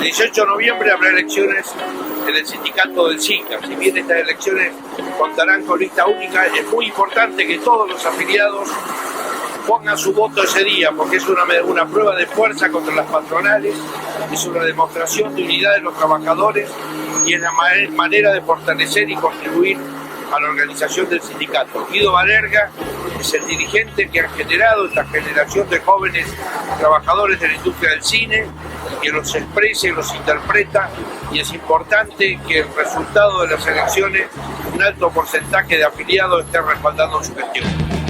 18 de noviembre habrá elecciones en el sindicato del SICA. Si bien estas elecciones contarán con lista única, es muy importante que todos los afiliados pongan su voto ese día, porque es una prueba de fuerza contra las patronales, es una demostración de unidad de los trabajadores y es la manera de fortalecer y contribuir a la organización del sindicato. Guido Valerga es el dirigente que ha generado esta generación de jóvenes trabajadores de la industria del cine, que los expresa y los interpreta, y es importante que el resultado de las elecciones, un alto porcentaje de afiliados esté respaldando su gestión.